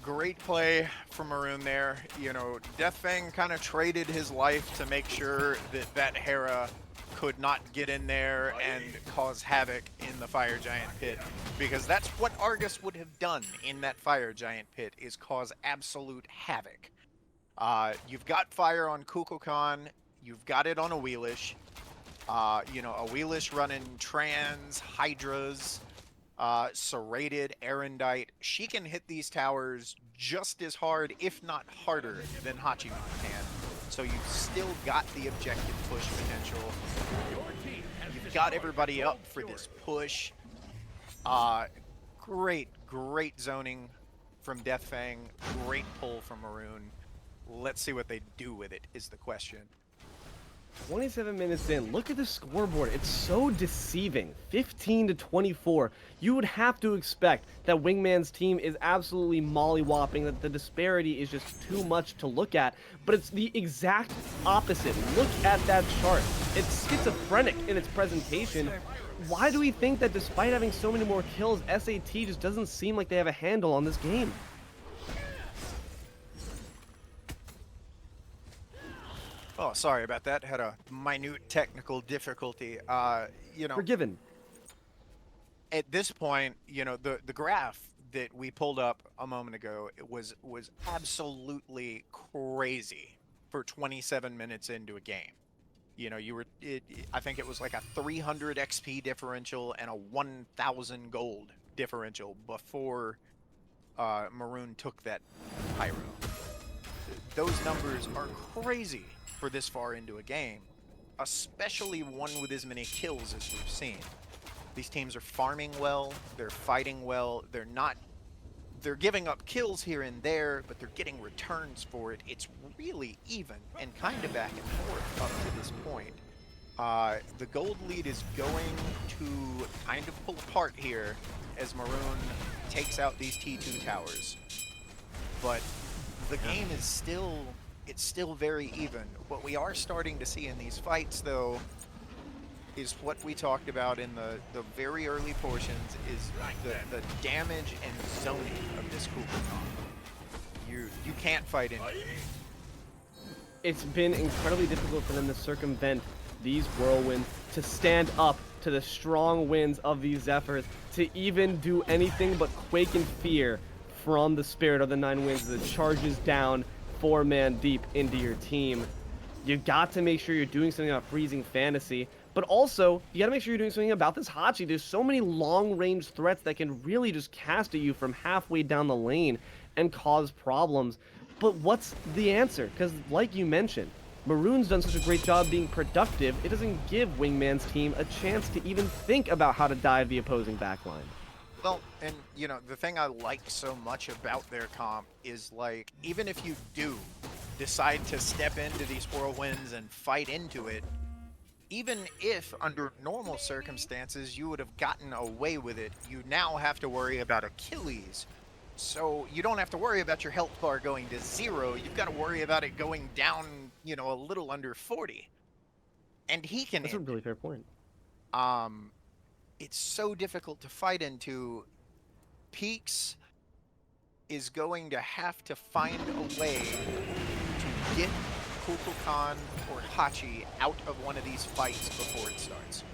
great play from Maroon there. You know, Deathfang kind of traded his life to make sure that that Hera could not get in there and cause havoc in the Fire Giant pit, because that's what Argus would have done in that Fire Giant pit, is cause absolute havoc. You've got fire on Kukulkan, you've got it on a Wheelish. You know, a Wheelish running Trans, Hydras, Serrated, Erendite. She can hit these towers just as hard, if not harder, than Hachiman can. So you've still got the objective push potential. You've got everybody up for this push. Great zoning from Deathfang. Great pull from Maroon. Let's see what they do with it, is the question. 27 minutes in, look at the scoreboard. It's so deceiving. 15 to 24. You would have to expect that Wingman's team is absolutely mollywhopping, that the disparity is just too much to look at, but it's the exact opposite. Look at that chart. It's schizophrenic in its presentation. Why do we think that despite having so many more kills, SAT just doesn't seem like they have a handle on this game? Oh, sorry about that. Had a minute technical difficulty. You know, Forgiven. at this point, you know, the graph that we pulled up a moment ago, it was absolutely crazy for 27 minutes into a game. You know, I think it was like a 300 XP differential and a 1,000 gold differential before Maroon took that pyro. Those numbers are crazy for this far into a game, especially one with as many kills as we've seen. These teams are farming well, they're fighting well, they're giving up kills here and there, but they're getting returns for it. It's really even and kind of back and forth up to this point. The gold lead is going to kind of pull apart here as Maroon takes out these T2 towers. But the game is still very even. What we are starting to see in these fights, though, is what we talked about in the very early portions, is the damage and zoning of this Kukulkan. You can't fight into it. It's been incredibly difficult for them to circumvent these whirlwinds, to stand up to the strong winds of these Zephyrs, to even do anything but quake in fear from the Spirit of the Nine Winds as it charges down 4-man deep into your team. You got to make sure you're doing something about Freezing Fantasy, but also you got to make sure you're doing something about this Hachi. There's so many long-range threats that can really just cast at you from halfway down the lane and cause problems. But what's the answer? Because like you mentioned, Maroon's done such a great job being productive, it doesn't give Wingman's team a chance to even think about how to dive the opposing backline. Well, and you know, the thing I like so much about their comp is, like, even if you do decide to step into these whirlwinds and fight into it, even if under normal circumstances you would have gotten away with it, you now have to worry about Achilles. So you don't have to worry about your health bar going to 0, you've got to worry about it going down, you know, a little under 40. And he can That's a really fair point. it's so difficult to fight into, Peaks is going to have to find a way to get Kukulkan or Hachi out of one of these fights before it starts.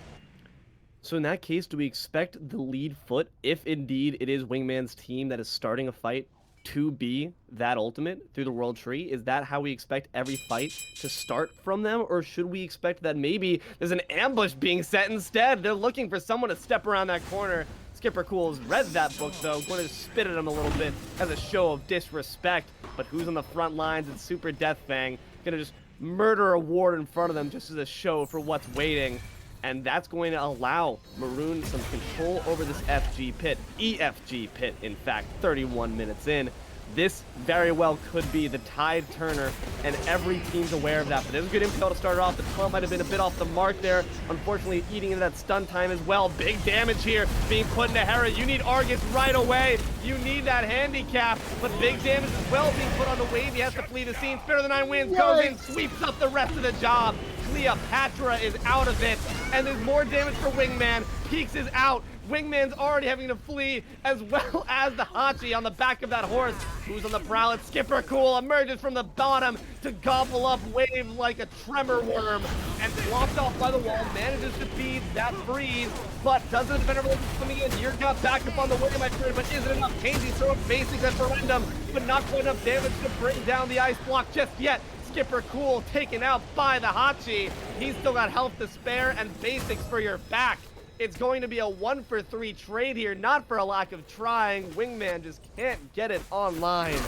So in that case, do we expect the lead foot, if indeed it is Wingman's team that is starting a fight, to be that ultimate through the world tree? Is that how we expect every fight to start from them? Or should we expect that maybe there's an ambush being set instead? They're looking for someone to step around that corner. Skipper Cool's read that book, though, going to spit at him a little bit as a show of disrespect. But who's on the front lines? It's Super Deathfang. Gonna just murder a ward in front of them just as a show for what's waiting. And that's going to allow Maroon some control over this FG pit. EFG pit, in fact, 31 minutes in. This very well could be the tide turner, and every team's aware of that. But it was a good impale to start it off. The taunt might have been a bit off the mark there. Unfortunately, eating into that stun time as well. Big damage here being put into Hera. You need Argus right away. You need that handicap. But big damage as well being put on the wave. He has to flee the scene. Spirit of the Nine Winds goes in, sweeps up the rest of the job. Cleopatra is out of it, and there's more damage for Wingman. Peaks is out. Wingman's already having to flee, as well as the Hachi on the back of that horse. Who's on the prowl? It's Skipper Cool emerges from the bottom to gobble up Wave like a tremor worm, and blocked off by the wall, manages to feed that freeze, but doesn't defend everyone coming in. You're got back up on the way, my friend, but isn't enough. Casey's throwing basics at Ferendum, but not quite enough damage to bring down the ice block just yet. Skipper Cool taken out by the Hachi. He's still got health to spare and basics for your back. It's going to be a 1-for-3 trade here, not for a lack of trying. Wingman just can't get it online.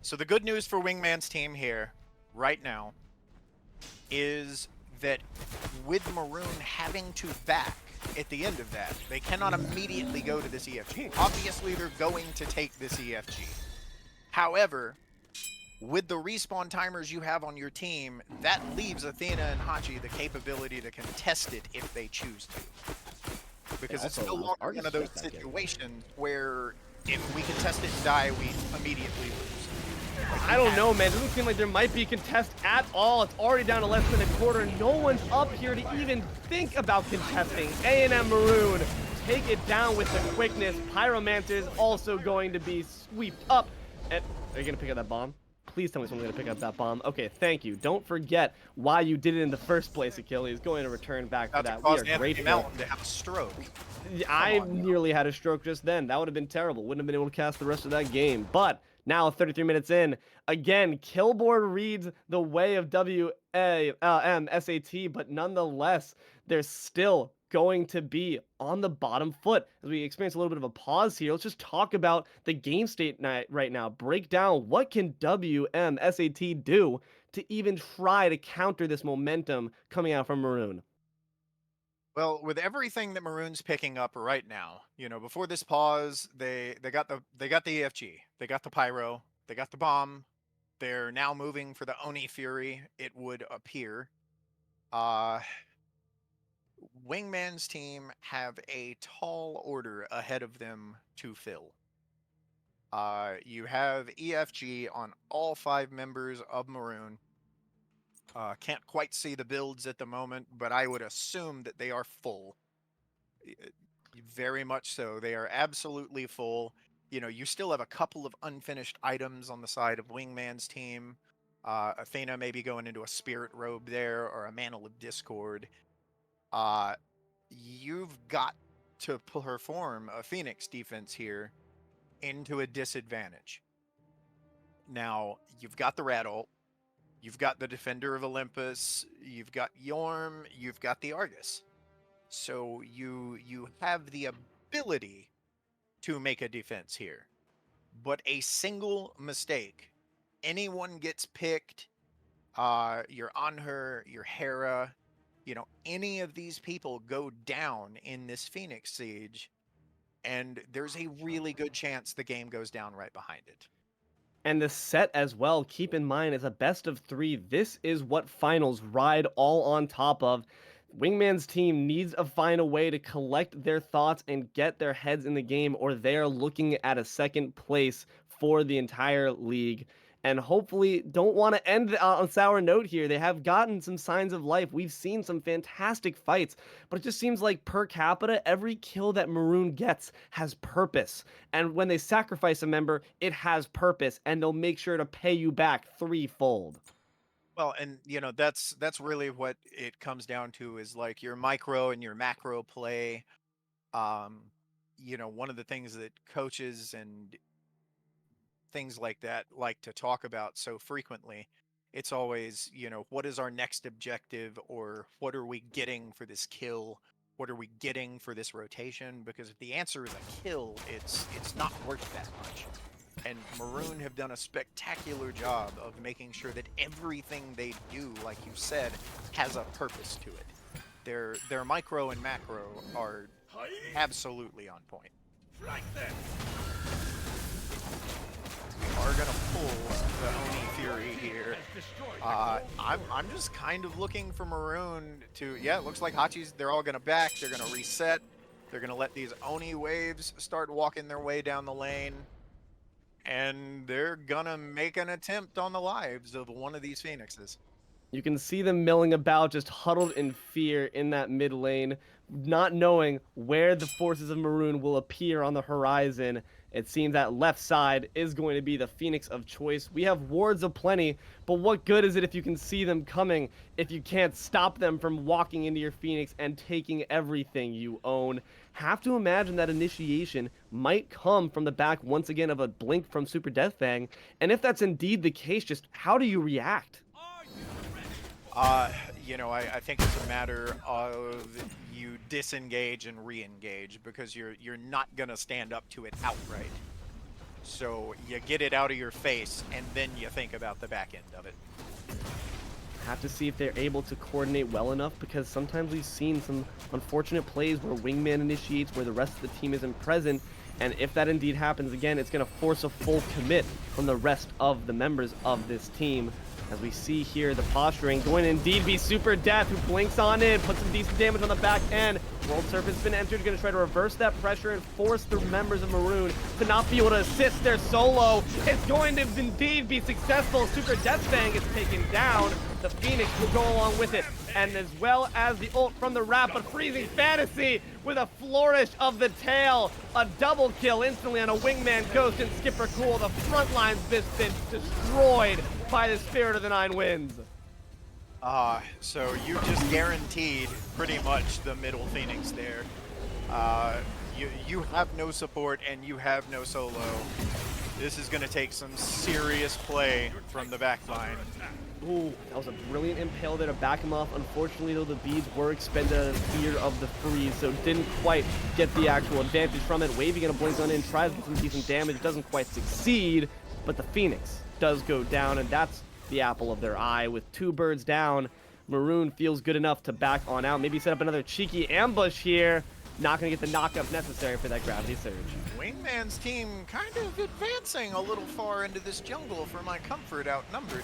So the good news for Wingman's team here, right now, is that with Maroon having to back at the end of that, they cannot immediately go to this EFG. Obviously, they're going to take this EFG. However, with the respawn timers you have on your team, that leaves Athena and Hachi the capability to contest it if they choose to. Because it's no longer one of those situations where if we contest it and die, we immediately lose. Like, I don't know, man. It doesn't seem like there might be a contest at all. It's already down to less than a quarter. No one's up here to even think about contesting. A&M Maroon take it down with the quickness. Pyromancer is also going to be swept up. And are you going to pick up that bomb? Please tell me someone's going to pick up that bomb. Okay, thank you. Don't forget why you did it in the first place, Achilles. Going to return back for that. We are grateful. To have a stroke. I nearly had a stroke just then. That would have been terrible. Wouldn't have been able to cast the rest of that game. But now, 33 minutes in, again, Killboard reads the way of WAMSAT, but nonetheless, there's still going to be on the bottom foot. As we experience a little bit of a pause here, let's just talk about the game state right now. Break down what can WMSAT do to even try to counter this momentum coming out from Maroon. Well, with everything that Maroon's picking up right now, you know, before this pause, they got the EFG, they got the pyro, they got the bomb. They're now moving for the Oni Fury, it would appear. Wingman's team have a tall order ahead of them to fill. You have EFG on all 5 members of Maroon. Can't quite see the builds at the moment, but I would assume that they are full. Very much so. They are absolutely full. You know, you still have a couple of unfinished items on the side of Wingman's team. Athena maybe going into a spirit robe there, or a mantle of discord. You've got to perform a Phoenix defense here into a disadvantage. Now, you've got the Rattle, you've got the Defender of Olympus, you've got Yorm, you've got the Argus. So you have the ability to make a defense here. But a single mistake, anyone gets picked, you're on her, you're Hera, you know, any of these people go down in this Phoenix siege, and there's a really good chance the game goes down right behind it. And the set as well, keep in mind, is a best of 3. This is what finals ride all on top of. Wingman's team needs to find a way to collect their thoughts and get their heads in the game, or they are looking at a second place for the entire league. and hopefully don't want to end on a sour note here. They have gotten some signs of life. We've seen some fantastic fights, but it just seems like per capita, every kill that Maroon gets has purpose. And when they sacrifice a member, it has purpose, and they'll make sure to pay you back threefold. Well, and that's really what it comes down to is like your micro and your macro play. Um, one of the things that coaches and things like that like to talk about so frequently, it's always, what is our next objective, or what are we getting for this kill? What are we getting for this rotation? Because if the answer is a kill, it's not worth that much. And Maroon have done a spectacular job of making sure that everything they do, like you said, has a purpose to it. Their micro and macro are absolutely on point. Are gonna pull the Oni Fury here. I'm just kind of looking for Maroon to, yeah, it looks like Hachi's, they're all gonna back, they're gonna reset, they're gonna let these Oni waves start walking their way down the lane, and they're gonna make an attempt on the lives of one of these Phoenixes. You can see them milling about, just huddled in fear in that mid lane, not knowing where the forces of Maroon will appear on the horizon. It seems that left side is going to be the Phoenix of choice. We have wards aplenty, but what good is it if you can see them coming, if you can't stop them from walking into your Phoenix and taking everything you own? Have to imagine that initiation might come from the back once again of a blink from Super Deathfang, and if that's indeed the case, just how do you react? I think it's a matter of you disengage and re-engage, because you're not gonna stand up to it outright. So you get it out of your face, and then you think about the back end of it. Have to see if they're able to coordinate well enough, because sometimes we've seen some unfortunate plays where Wingman initiates where the rest of the team isn't present, and if that indeed happens again, it's going to force a full commit from the rest of the members of this team. As we see here, the posturing going to indeed be Super Death, who blinks on in, puts some decent damage on the back end. World Serpent's been entered, going to try to reverse that pressure and force the members of Maroon to not be able to assist their solo. It's going to indeed be successful. Super Deathfang is taken down. The Phoenix will go along with it, and as well as the ult from the Wrap, but Freezing Fantasy with a flourish of the tail. A double kill instantly on a Wingman Ghost and Skipper Cool. The front line's been destroyed by the Spirit of the Nine Winds. So you just guaranteed pretty much the middle Phoenix there. You have no support and you have no solo. This is going to take some serious play from the back line. Ooh, that was a brilliant impale there to back him off. Unfortunately, though, the beads were expended out of fear of the freeze, so didn't quite get the actual advantage from it. Wavy gonna blink on in, tries to get some decent damage, doesn't quite succeed, but the Phoenix does go down, and that's the apple of their eye. With two birds down, Maroon feels good enough to back on out. Maybe set up another cheeky ambush here. Not gonna get the knockup necessary for that gravity surge. Wingman's team kind of advancing a little far into this jungle for my comfort, outnumbered.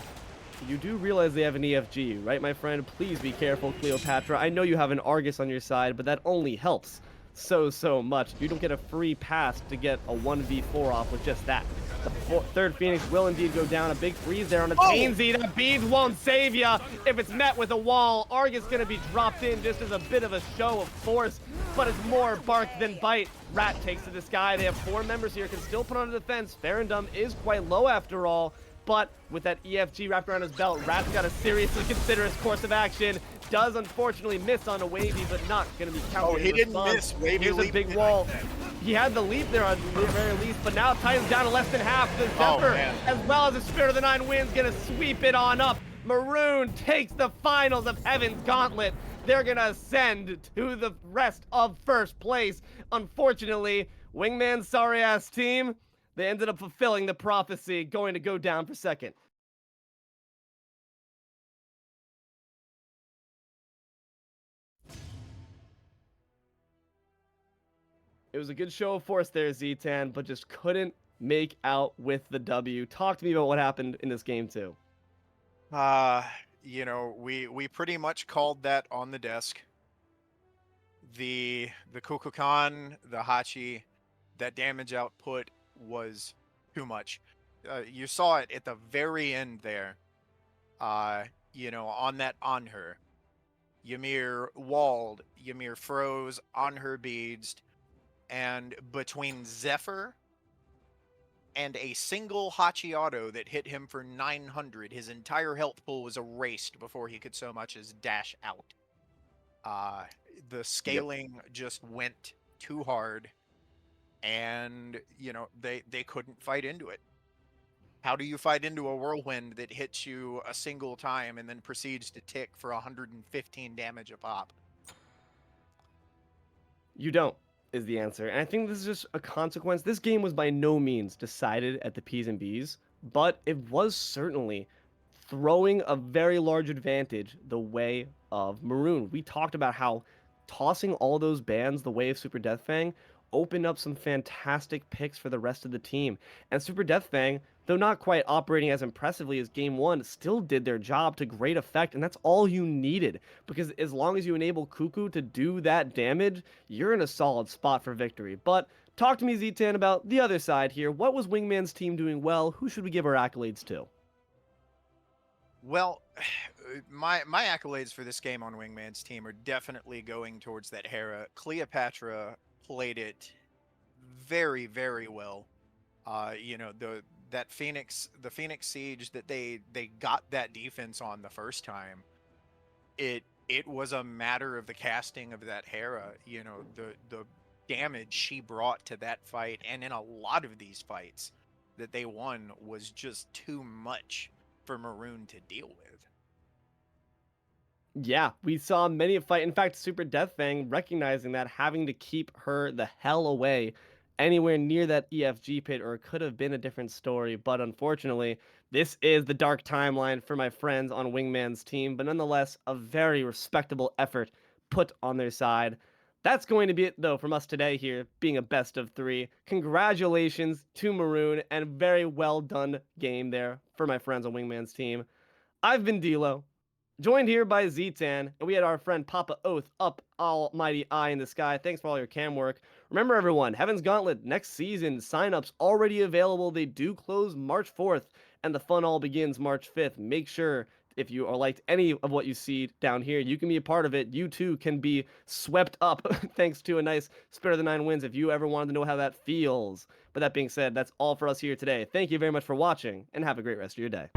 You do realize they have an EFG, right, my friend? Please be careful, Cleopatra. I know you have an Argus on your side, but that only helps so much. You don't get a free pass to get a 1v4 off with just that. The third Phoenix will indeed go down. A big freeze there on a Tainsy. That beads won't save ya if it's met with a wall. Argus gonna be dropped in just as a bit of a show of force, but it's more bark than bite. Rat takes to the sky. They have 4 members here, can still put on a defense. Farendum is quite low after all. But with that EFG wrapped around his belt, Rat's got to seriously consider his course of action. Does unfortunately miss on a Wavy, but not going to be counted. Oh, he didn't miss. Wavy Here's a big wall. He had the leap there on the very least, but now Titan's down to less than half. The Zephyr, as well as the Spirit of the Nine Winds, going to sweep it on up. Maroon takes the finals of Heaven's Gauntlet. They're going to ascend to the rest of first place. Unfortunately, Wingman's sorry-ass team, they ended up fulfilling the prophecy, going to go down for second. It was a good show of force there, Z-Tan, but just couldn't make out with the W. Talk to me about what happened in this game, too. We pretty much called that on the desk. The Kukulkan, the Hachi, that damage output was too much. You saw it at the very end there. On that on her. Ymir walled, Ymir froze on her beads, and between Zephyr and a single Hachiato that hit him for 900, his entire health pool was erased before he could so much as dash out. Uh, the Yep. scaling just went too hard, and they couldn't fight into it. How do you fight into a whirlwind that hits you a single time and then proceeds to tick for 115 damage a pop? You don't, is the answer. And I think this is just a consequence. This game was by no means decided at the P's and B's, but it was certainly throwing a very large advantage the way of Maroon. We talked about how tossing all those bans the way of Super Deathfang opened up some fantastic picks for the rest of the team. And Super Deathfang, though not quite operating as impressively as Game 1, still did their job to great effect, and that's all you needed. Because as long as you enable Cuckoo to do that damage, you're in a solid spot for victory. But talk to me, Z-Tan, about the other side here. What was Wingman's team doing well? Who should we give our accolades to? Well, my accolades for this game on Wingman's team are definitely going towards that Hera. Cleopatra played it very, very well. The Phoenix Siege that they got that defense on the first time. It was a matter of the casting of that Hera. The damage she brought to that fight, and in a lot of these fights that they won, was just too much for Maroon to deal with. Yeah, we saw many a fight. In fact, Super Deathfang recognizing that, having to keep her the hell away anywhere near that EFG pit, or it could have been a different story. But unfortunately, this is the dark timeline for my friends on Wingman's team. But nonetheless, a very respectable effort put on their side. That's going to be it, though, from us today here, being a best of three. Congratulations to Maroon, and very well done game there for my friends on Wingman's team. I've been D'Lo, joined here by Zetan, and we had our friend Papa Oath up almighty eye in the sky. Thanks for all your cam work. Remember, everyone, Heaven's Gauntlet next season signups already available. They do close March 4th, and the fun all begins March 5th. Make sure, if you are liked any of what you see down here, you can be a part of it. You too can be swept up thanks to a nice Spirit of the Nine wins if you ever wanted to know how that feels. But that being said, that's all for us here today. Thank you very much for watching, and have a great rest of your day.